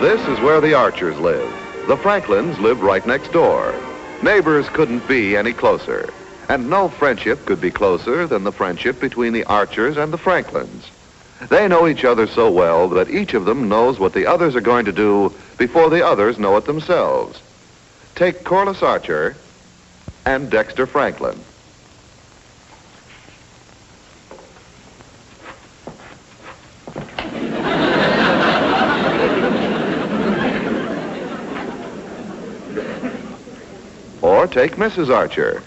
This is where the Archers live. The Franklins live right next door. Neighbors couldn't be any closer. And no friendship could be closer than the friendship between the Archers and the Franklins. They know each other so well that each of them knows what the others are going to do before the others know it themselves. Take Corliss Archer and Dexter Franklin. Or take Mrs. Archer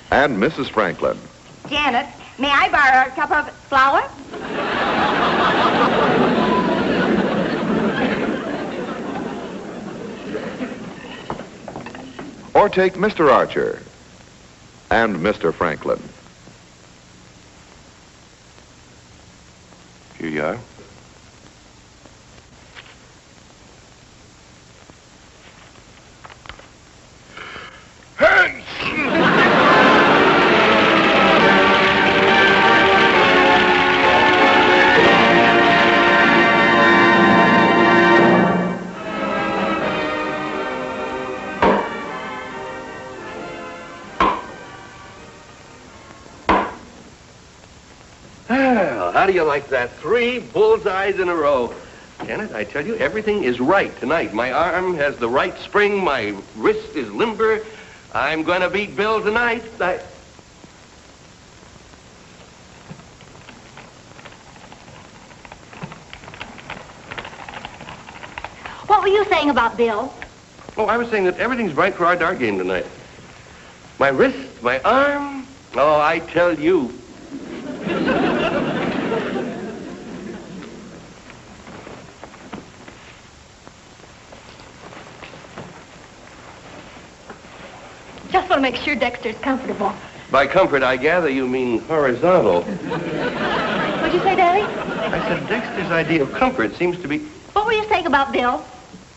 and Mrs. Franklin. Janet, may I borrow a cup of flour? Or take Mr. Archer and Mr. Franklin. Here you are. How do you like that? 3 bullseyes in a row. Janet, I tell you, everything is right tonight. My arm has the right spring. My wrist is limber. I'm going to beat Bill tonight. What were you saying about Bill? Oh, I was saying that everything's right for our dart game tonight. My wrist, my arm. Oh, I tell you. Just want to make sure Dexter's comfortable. By comfort, I gather you mean horizontal. What'd you say, Daddy? I said Dexter's idea of comfort seems to be... What were you saying about Bill?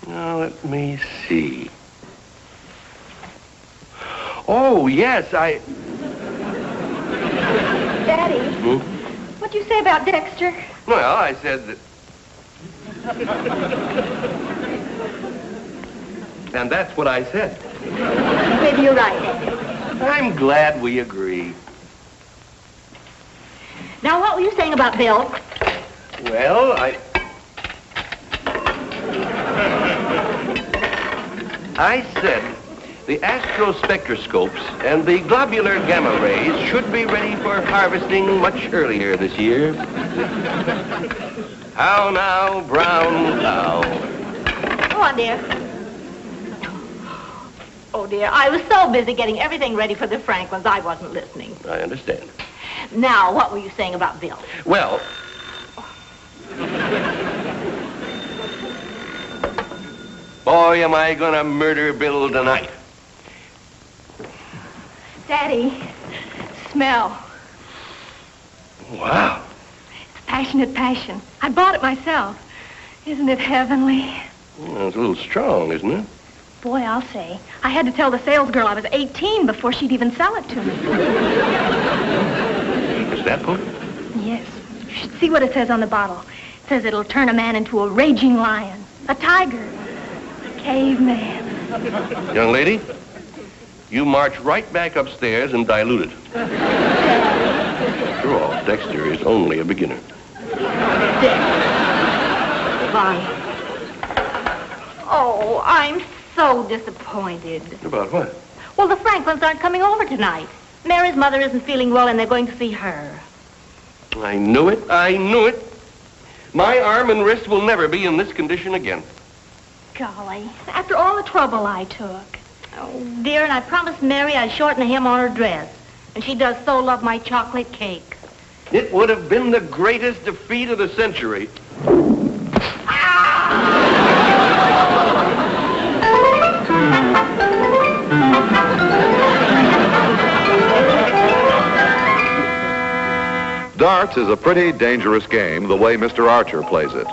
Now, let me see. Oh, yes, Daddy, what'd you say about Dexter? Well, I said that... And that's what I said. Maybe you're right, Daddy. I'm glad we agree. Now, what were you saying about Bill? Well, I said the astrospectroscopes and the globular gamma rays should be ready for harvesting much earlier this year. How now, brown cow? Go on, dear. Oh, dear, I was so busy getting everything ready for the Franklins, I wasn't listening. I understand. Now, what were you saying about Bill? Well... Boy, am I gonna murder Bill tonight. Daddy, smell. Wow. It's passionate passion. I bought it myself. Isn't it heavenly? Well, it's a little strong, isn't it? Boy, I'll say. I had to tell the sales girl I was 18 before she'd even sell it to me. Is that potent? Yes. You should see what it says on the bottle. It says it'll turn a man into a raging lion, a tiger, a caveman. Young lady, you march right back upstairs and dilute it. After all, Dexter is only a beginner. Dexter. Bonnie. Oh, I'm so disappointed. About what? Well, the Franklins aren't coming over tonight. Mary's mother isn't feeling well, and they're going to see her. I knew it. I knew it. My arm and wrist will never be in this condition again. Golly, after all the trouble I took. Oh, dear, and I promised Mary I'd shorten the hem on her dress. And she does so love my chocolate cake. It would have been the greatest defeat of the century. Darts is a pretty dangerous game the way Mr. Archer plays it.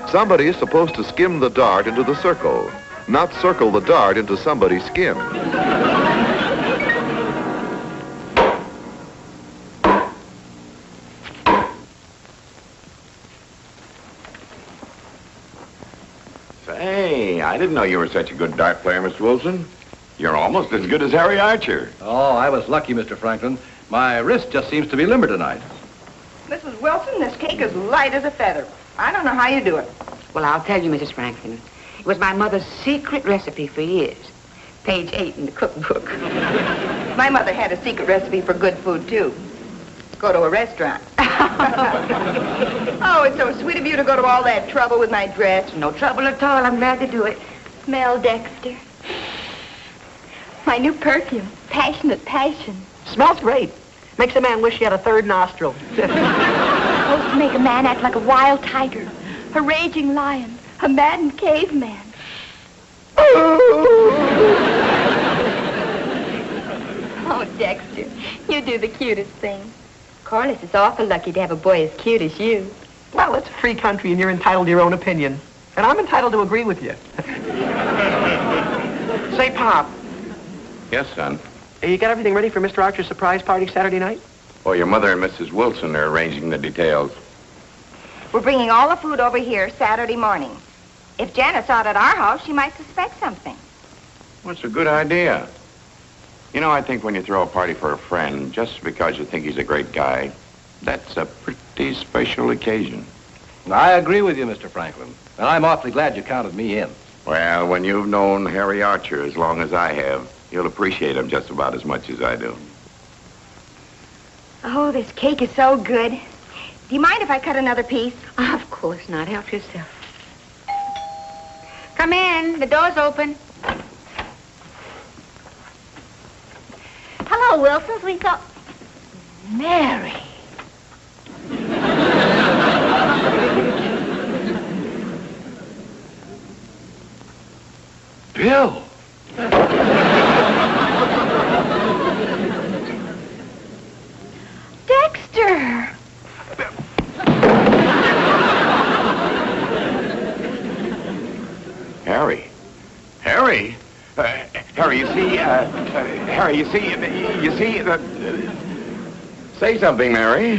Somebody is supposed to skim the dart into the circle, not circle the dart into somebody's skin. Hey, I didn't know you were such a good dart player, Mr. Wilson. You're almost as good as Harry Archer. Oh, I was lucky, Mr. Franklin. My wrist just seems to be limber tonight. Mrs. Wilson, this cake is light as a feather. I don't know how you do it. Well, I'll tell you, Mrs. Franklin. It was my mother's secret recipe for years. Page 8 in the cookbook. My mother had a secret recipe for good food, too. Go to a restaurant. Oh, it's so sweet of you to go to all that trouble with my dress. No trouble at all. I'm glad to do it. Smell, Dexter. My new perfume, Passionate Passion. Smells great. Makes a man wish he had a third nostril. Supposed to make a man act like a wild tiger, a raging lion, a maddened caveman. Oh, Dexter, you do the cutest thing. Corliss is awful lucky to have a boy as cute as you. Well, it's a free country and you're entitled to your own opinion. And I'm entitled to agree with you. Say, Pop, Yes, son. you got everything ready for Mr. Archer's surprise party Saturday night? Well, your mother and Mrs. Wilson are arranging the details. We're bringing all the food over here Saturday morning. If Janet saw it at our house, she might suspect something. Well, it's a good idea. You know, I think when you throw a party for a friend, just because you think he's a great guy, that's a pretty special occasion. I agree with you, Mr. Franklin. And I'm awfully glad you counted me in. Well, when you've known Harry Archer as long as I have, you'll appreciate him just about as much as I do. Oh, this cake is so good. Do you mind if I cut another piece? Of course not. Help yourself. Come in. The door's open. Hello, Wilsons. We thought... Mary. Bill! Dexter! Harry. Harry? Harry, you see, Harry, you see, say something, Mary.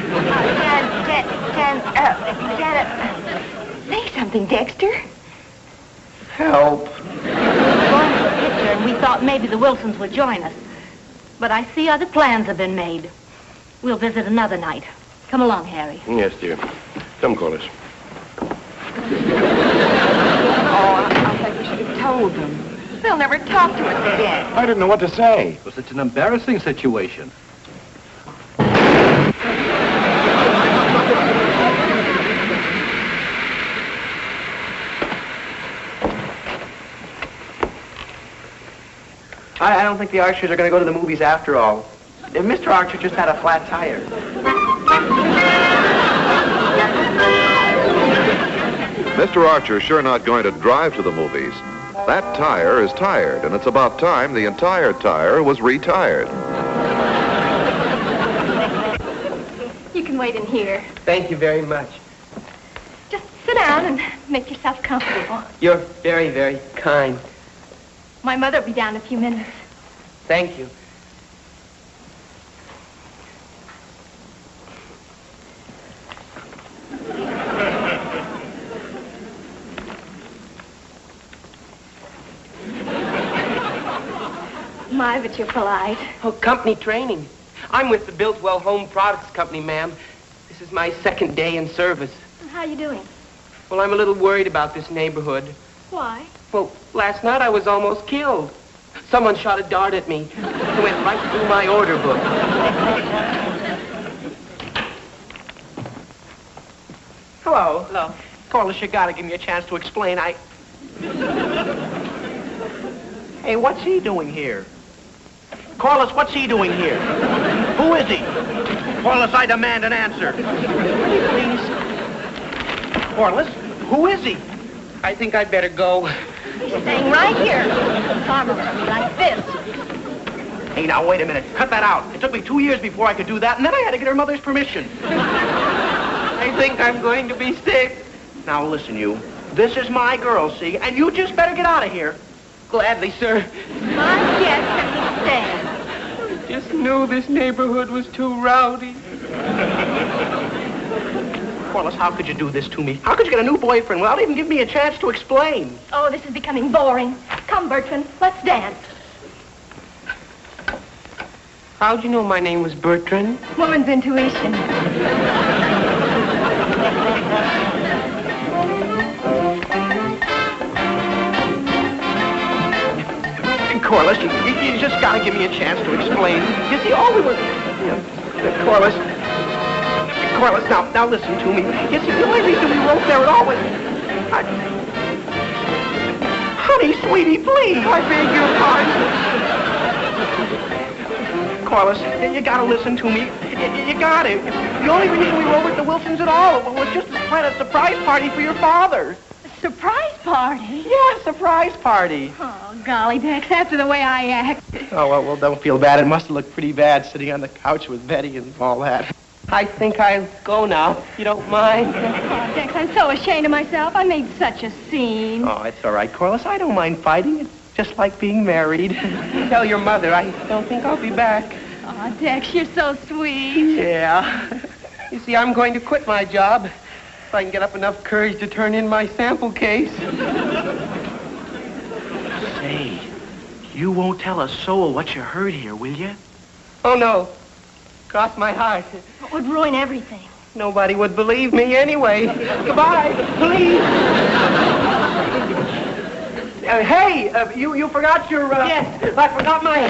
Janet, say something, Dexter. Help. Going to the picture, and we thought maybe the Wilsons would join us. But I see other plans have been made. We'll visit another night. Come along, Harry. Yes, dear. Come, Corliss. Oh, I thought you should have told them. They'll never talk to us again. I didn't know what to say. It was such an embarrassing situation. I don't think the Archers are going to go to the movies after all. Mr. Archer just had a flat tire. Mr. Archer's sure not going to drive to the movies. That tire is tired, and it's about time the entire tire was retired. You can wait in here. Thank you very much. Just sit down and make yourself comfortable. You're very, very kind. My mother will be down in a few minutes. Thank you. My, but you're polite. Oh, company training. I'm with the Builtwell Home Products Company, ma'am. This is my second day in service. How you doing? Well, I'm a little worried about this neighborhood. Why? Well, last night I was almost killed. Someone shot a dart at me. It went right through my order book. Hello. Hello. Corliss, you gotta give me a chance to explain. Hey, what's he doing here? Corliss, what's he doing here? Who is he? Corliss, I demand an answer. Please. Corliss, who is he? I think I'd better go. He's staying right here. Farmer like this. Hey, now, wait a minute. Cut that out. It took me 2 years before I could do that, and then I had to get her mother's permission. I think I'm going to be sick. Now, listen, you. This is my girl, see? And you just better get out of here. Gladly, sir. My guess that he's staying. Just knew this neighborhood was too rowdy. Corliss, how could you do this to me? How could you get a new boyfriend without even giving me a chance to explain? Oh, this is becoming boring. Come, Bertrand, let's dance. How'd you know my name was Bertrand? Woman's intuition. Corliss, you just gotta give me a chance to explain. You see, all we were... Corliss, now listen to me. You see, the only reason we wrote there at all was... Honey, sweetie, please, I beg your pardon. Corliss, you gotta listen to me. You gotta. The only reason we wrote with the Wilsons at all was just to plan a surprise party for your father. Surprise party? Yeah, surprise party. Oh, golly, Dex, after the way I act. Oh, well, don't feel bad. It must have looked pretty bad sitting on the couch with Betty and all that. I think I'll go now, if you don't mind. Oh, Dex, I'm so ashamed of myself. I made such a scene. Oh, it's all right, Corliss. I don't mind fighting. It's just like being married. Tell your mother I don't think I'll be back. Oh, Dex, you're so sweet. Yeah. You see, I'm going to quit my job if I can get up enough courage to turn in my sample case. Say, you won't tell a soul what you heard here, will you? Oh, no. Cross my heart. It would ruin everything. Nobody would believe me anyway. Goodbye, please. Hey, you forgot your... Yes, I forgot my...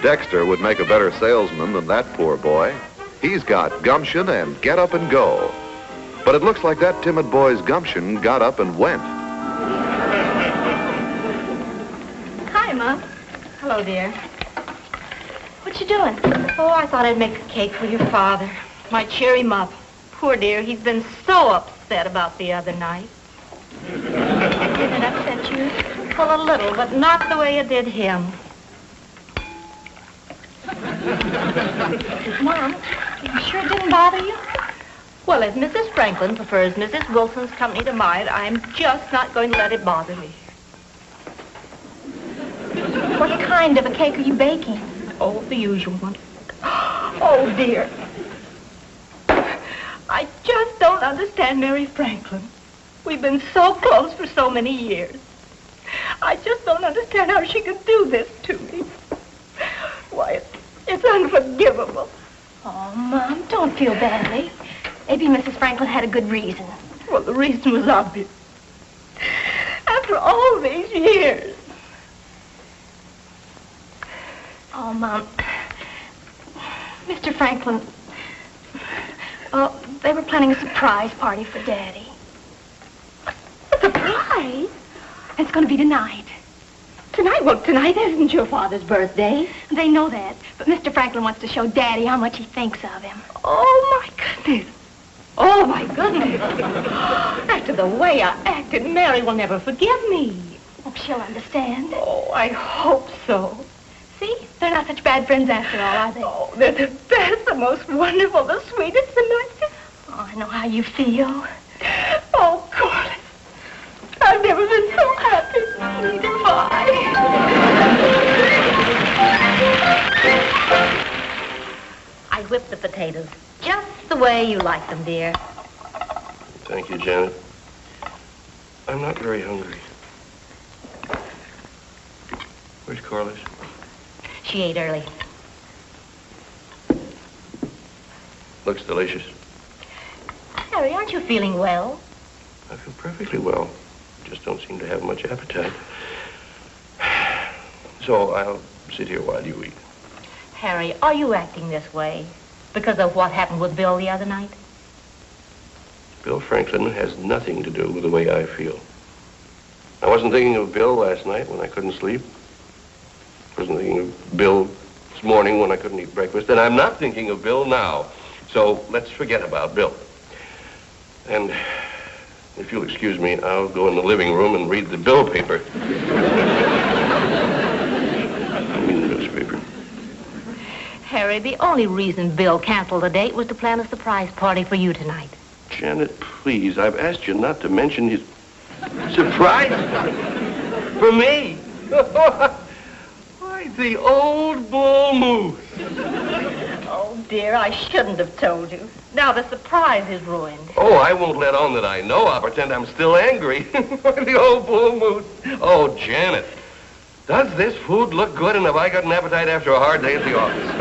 Dexter would make a better salesman than that poor boy. He's got gumption and get up and go. But it looks like that timid boy's gumption got up and went. Hi, Mom. Hello, dear. What you doing? Oh, I thought I'd make a cake for your father. Might cheer him up. Poor dear, he's been so upset about the other night. Did it upset you? Well, a little, but not the way it did him. Mom, you sure it didn't bother you? Well, if Mrs. Franklin prefers Mrs. Wilson's company to mine, I'm just not going to let it bother me. What kind of a cake are you baking? Oh, the usual one. Oh, dear. I just don't understand Mary Franklin. We've been so close for so many years. I just don't understand how she could do this to me. Why, it's unforgivable. Oh, Mom, don't feel badly. Maybe Mrs. Franklin had a good reason. Well, the reason was obvious. After all these years. Oh, Mom. Mr. Franklin, they were planning a surprise party for Daddy. A surprise? It's going to be tonight. Tonight? Well, tonight isn't your father's birthday. They know that, but Mr. Franklin wants to show Daddy how much he thinks of him. Oh, my goodness. Oh, my goodness. After the way I acted, Mary will never forgive me. Oh, she'll understand. Oh, I hope so. See, they're not such bad friends after all, are they? Oh, they're the best, the most wonderful, the sweetest, the nicest. Oh, I know how you feel. Oh, Corliss, I've never been so happy. Goodbye. I whipped the potatoes just the way you like them, dear. Thank you, Janet. I'm not very hungry. Where's Corliss? She ate early. Looks delicious. Harry, aren't you feeling well? I feel perfectly well. Just don't seem to have much appetite. So I'll sit here while you eat. Harry, are you acting this way because of what happened with Bill the other night? Bill Franklin has nothing to do with the way I feel. I wasn't thinking of Bill last night when I couldn't sleep. I wasn't thinking of Bill this morning when I couldn't eat breakfast. And I'm not thinking of Bill now. So let's forget about Bill. And if you'll excuse me, I'll go in the living room and read the Bill paper. I mean the newspaper. Harry, the only reason Bill canceled the date was to plan a surprise party for you tonight. Janet, please, I've asked you not to mention his surprise for me. Why, The old bull moose. Oh, dear, I shouldn't have told you. Now the surprise is ruined. Oh, I won't let on that I know. I'll pretend I'm still angry. The old bull moose. Oh, Janet, does this food look good, and have I got an appetite after a hard day at the office?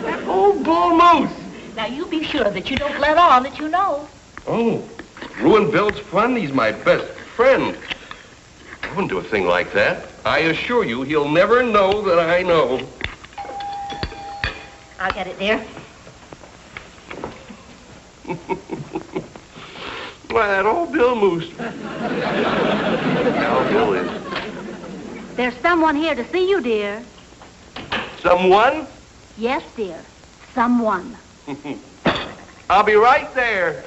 That old bull moose. Now, you be sure that you don't let on that you know. Oh, ruin Bill's fun? He's my best friend. I wouldn't do a thing like that. I assure you, he'll never know that I know. I'll get it, dear. Why, that old Bill Moose. Now Bill is. There's someone here to see you, dear. Someone? Yes, dear. Someone. I'll be right there.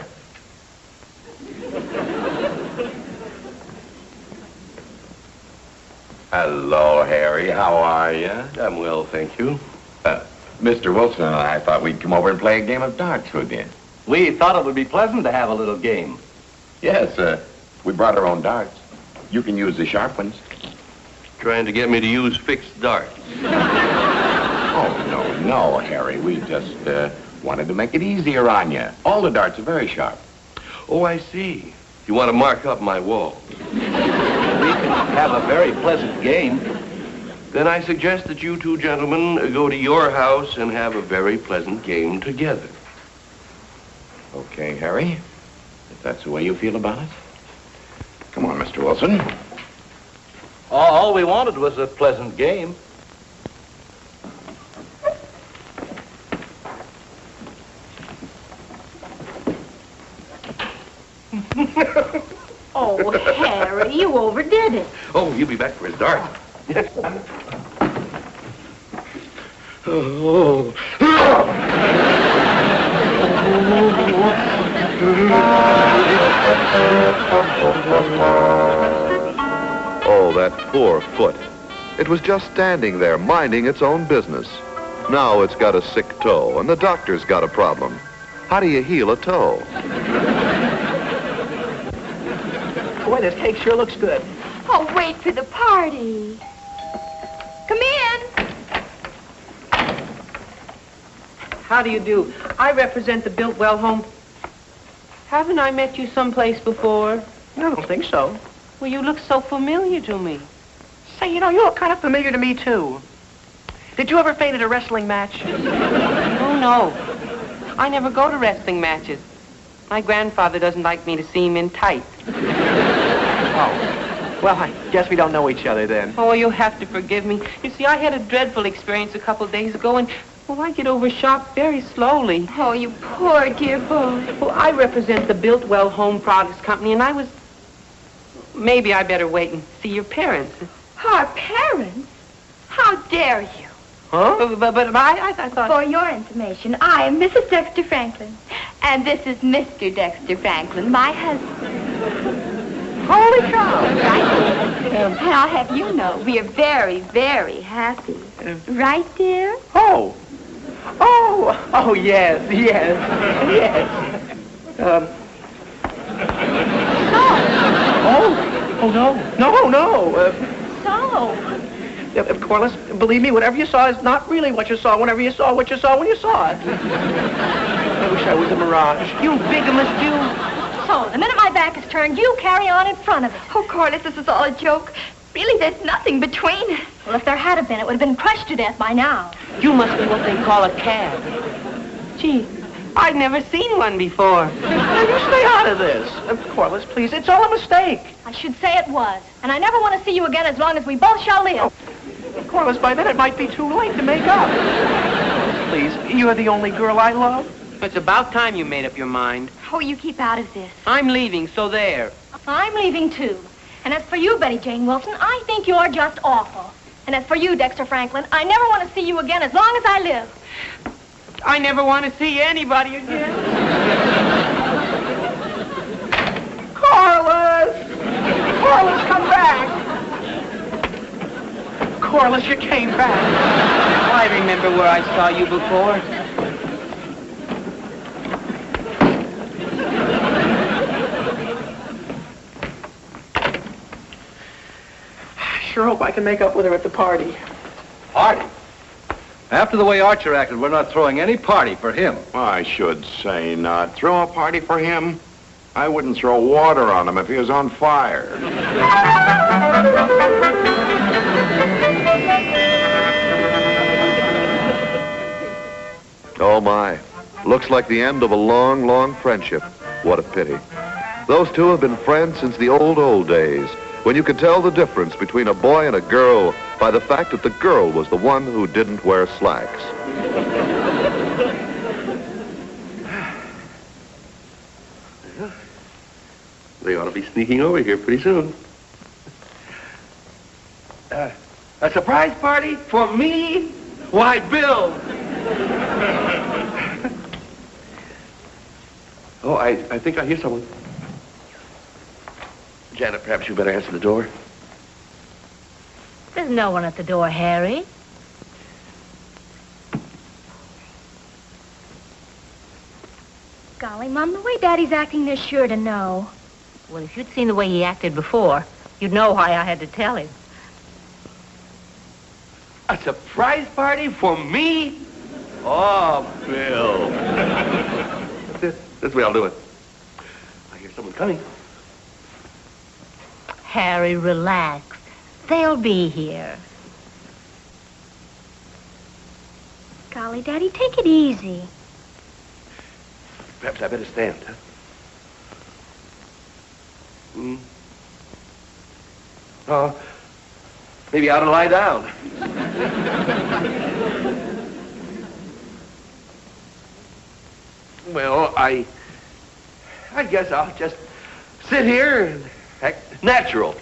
Hello, Harry. How are you? I'm well, thank you. Mr. Wilson and I thought we'd come over and play a game of darts with you. We thought it would be pleasant to have a little game. Yes, we brought our own darts. You can use the sharp ones. Trying to get me to use fixed darts. Oh, no, Harry. We just wanted to make it easier on you. All the darts are very sharp. Oh, I see. You want to mark up my wall. We can have a very pleasant game. Then I suggest that you two gentlemen go to your house and have a very pleasant game together. Okay, Harry. If that's the way you feel about it. Come on, Mr. Wilson. All we wanted was a pleasant game. Oh, Harry, you overdid it. Oh, he'll be back for his dart. Oh. Oh, that poor foot. It was just standing there, minding its own business. Now it's got a sick toe, and the doctor's got a problem. How do you heal a toe? Boy, this cake sure looks good. Oh, wait for the party. Come in. How do you do? I represent the Biltwell home. Haven't I met you someplace before? I don't think so. Well, you look so familiar to me. Say, you look kind of familiar to me, too. Did you ever faint at a wrestling match? Oh, no. I never go to wrestling matches. My grandfather doesn't like me to see him in tights. Oh. Well, I guess we don't know each other then. Oh, you'll have to forgive me. You see, I had a dreadful experience a couple of days ago, and, well, I get over shock very slowly. Oh, you poor dear boy. Well, I represent the Biltwell Home Products Company, and I was... Maybe I better wait and see your parents. Our parents? How dare you? Huh? But I thought... For your information, I am Mrs. Dexter Franklin. And this is Mr. Dexter Franklin, my husband. Holy cow! Right? And I'll have you know, we are very, very happy. Right, dear? Oh, yes. No. Corliss, believe me, whatever you saw is not really what you saw whenever you saw what you saw when you saw it. I wish I was a mirage. You bigamous Jew. So, the minute my back is turned, you carry on in front of it. Oh, Corliss, this is all a joke. Really, there's nothing between us. Well, if there had have been, it would have been crushed to death by now. You must be what they call a cad. Gee, I'd never seen one before. Now, you stay out of this. Corliss, please, it's all a mistake. I should say it was. And I never want to see you again as long as we both shall live. Corliss, by then it might be too late to make up. Please, you're the only girl I love. It's about time you made up your mind. Oh, you keep out of this. I'm leaving, so there. I'm leaving, too. And as for you, Betty Jane Wilson, I think you're just awful. And as for you, Dexter Franklin, I never want to see you again as long as I live. I never want to see anybody again. Corliss! Corliss, come back! Corliss, you came back. I remember where I saw you before. Sure hope I can make up with her at the party. After the way Archer acted, we're not throwing any party for him. I should say not. Throw a party for him? I wouldn't throw water on him if he was on fire. Oh, my. Looks like the end of a long, long friendship. What a pity. Those two have been friends since the old days, when you could tell the difference between a boy and a girl by the fact that the girl was the one who didn't wear slacks. They ought to be sneaking over here pretty soon. A surprise party for me? Why, Bill! Oh, I think I hear someone. Janet, perhaps you better answer the door. There's no one at the door, Harry. Golly, Mom, the way Daddy's acting, they're sure to know. Well, if you'd seen the way he acted before, you'd know why I had to tell him. A surprise party for me? Oh, Bill. That's it. That's the way I'll do it. I hear someone coming. Harry, relax. They'll be here. Golly, Daddy, take it easy. Perhaps I better stand, huh? Oh, maybe I ought to lie down. Well, I guess I'll just sit here and act natural.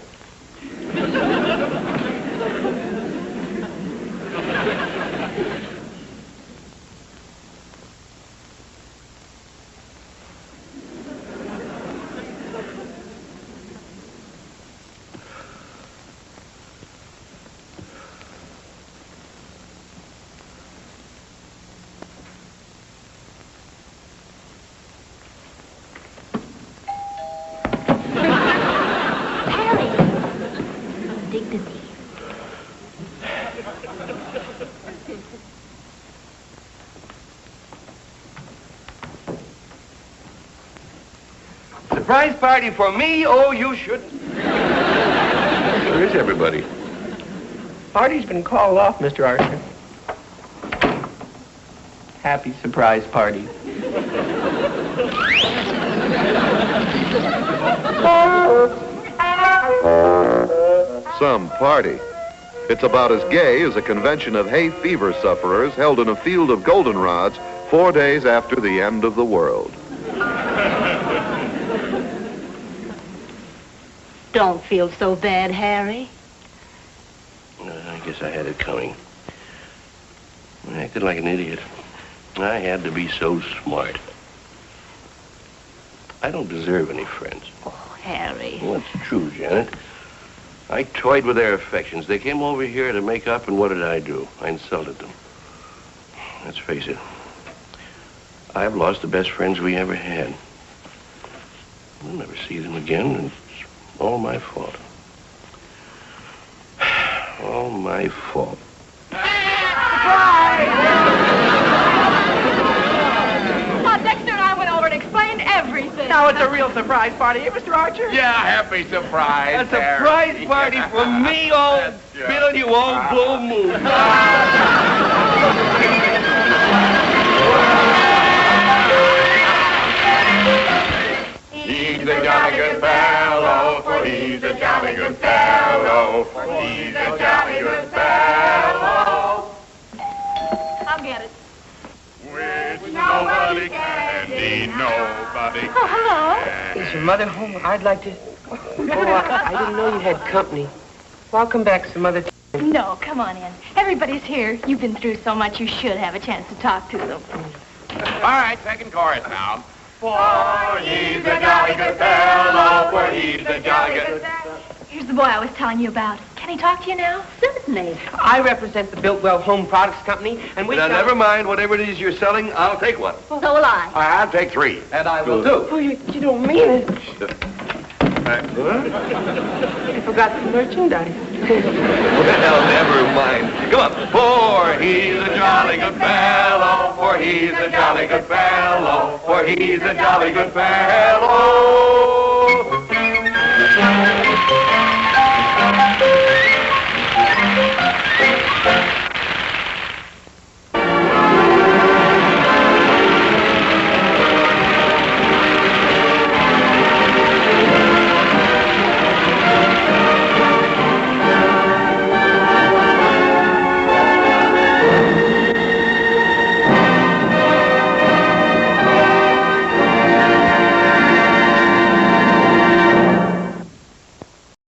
Surprise party for me? Oh, you shouldn't. Where is everybody? Party's been called off, Mr. Archer. Happy surprise party. Some party. It's about as gay as a convention of hay fever sufferers held in a field of goldenrods 4 days after the end of the world. Don't feel so bad, Harry. I guess I had it coming. I acted like an idiot. I had to be so smart. I don't deserve any friends. Oh, Harry. Well, that's true, Janet. I toyed with their affections. They came over here to make up, and what did I do? I insulted them. Let's face it. I've lost the best friends we ever had. We'll never see them again, and it's all my fault. All my fault. Dexter and I went over and explained everything. Now it's a real surprise party, eh, Mr. Archer? Yeah, happy surprise. A surprise party for me, old Bill, you old blue moon. He's a jolly good fellow, for he's a jolly good fellow, for he's a jolly good fellow. I'll get it. Which nobody can need nobody. Oh, hello. Is your mother home? I'd like to... Oh, I didn't know you had company. Well, I'll come back some other time. No, come on in. Everybody's here. You've been through so much, you should have a chance to talk to them. All right, second chorus now. For he's a jolly good fellow, for he's a jolly good... Here's the boy I was telling you about. Can he talk to you now? Certainly. I represent the Builtwell Home Products Company, and we... Now, never mind. Whatever it is you're selling, I'll take one. So will I. I'll take 3. And I will too. Oh, you don't mean it. You forgot the merchandise. Well, never mind. Come on. For he's a jolly good fellow, for he's a jolly good fellow, for he's a jolly good fellow.